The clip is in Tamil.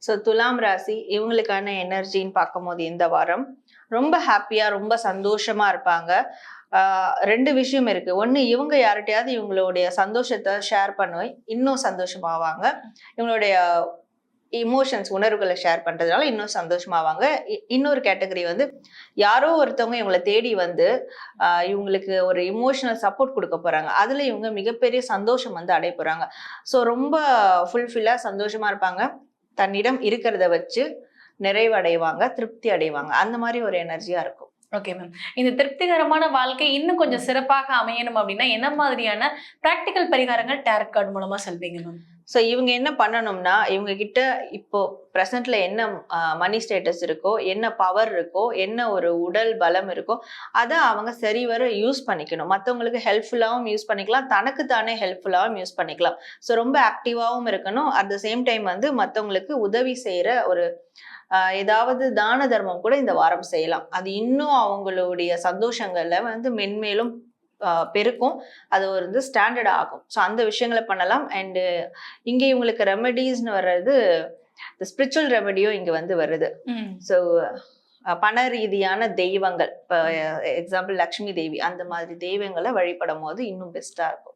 ஸோ துலாம் ராசி இவங்களுக்கான எனர்ஜின்னு பார்க்கும்போது இந்த வாரம் ரொம்ப ஹாப்பியா ரொம்ப சந்தோஷமா இருப்பாங்க. ரெண்டு விஷயம் இருக்கு. ஒண்ணு, இவங்க யார்கிட்டயாவது இவங்களுடைய சந்தோஷத்தை ஷேர் பண்ணி இன்னும் சந்தோஷமாவாங்க. இவங்களுடைய இமோஷன்ஸ் உணர்வுகளை ஷேர் பண்றதுனால இன்னும் சந்தோஷமாவாங்க. இன்னொரு கேட்டகரி வந்து யாரோ ஒருத்தவங்க இவங்களை தேடி வந்து இவங்களுக்கு ஒரு இமோஷனல் சப்போர்ட் கொடுக்க போறாங்க. அதுல இவங்க மிகப்பெரிய சந்தோஷம் வந்து அடைய போறாங்க. ஸோ ரொம்ப ஃபுல்ஃபில்லா சந்தோஷமா இருப்பாங்க. தன்னிடம் இருக்கிறத வச்சு நிறைவடைவாங்க, திருப்தி அடைவாங்க. அந்த மாதிரி ஒரு எனர்ஜியா இருக்கும். Okay ma'am. இந்த திருப்திகரமான வாழ்க்கை இன்னும் கொஞ்சம் சிறப்பாக அமையணும் அப்படின்னா என்ன மாதிரியான பிராக்டிக்கல் பரிகாரங்கள் டாரட் கார்டு மூலமா சொல்வீங்க மேம்? ஸோ இவங்க என்ன பண்ணணும்னா, இவங்க கிட்ட இப்போ ப்ரெசென்ட்ல என்ன மணி ஸ்டேட்டஸ் இருக்கோ, என்ன பவர் இருக்கோ, என்ன ஒரு உடல் பலம் இருக்கோ, அதை அவங்க சரிவர யூஸ் பண்ணிக்கணும். மற்றவங்களுக்கு ஹெல்ப்ஃபுல்லாகவும் யூஸ் பண்ணிக்கலாம், தனக்கு தானே ஹெல்ப்ஃபுல்லாகவும் யூஸ் பண்ணிக்கலாம். ஸோ ரொம்ப ஆக்டிவாகவும் இருக்கணும். அட் த சேம் டைம் வந்து மற்றவங்களுக்கு உதவி செய்யற ஒரு ஏதாவது தான தர்மம் கூட இந்த வாரம் செய்யலாம். அது இன்னும் அவங்களுடைய சந்தோஷங்களை வந்து மென்மேலும் பெருக்கும். அது ஒரு ஸ்டாண்டர்ட் ஆகும். ஸோ அந்த விஷயங்களை பண்ணலாம். அண்டு இங்க இவங்களுக்கு ரெமெடிஸ்ன்னு வர்றது ஸ்பிரிச்சுவல் ரெமெடியும் இங்க வந்து வருது. ஸோ பண ரீதியான தெய்வங்கள், இப்போ எக்ஸாம்பிள் லக்ஷ்மி தேவி, அந்த மாதிரி தெய்வங்களை வழிபடும் போது இன்னும் பெஸ்டா இருக்கும்.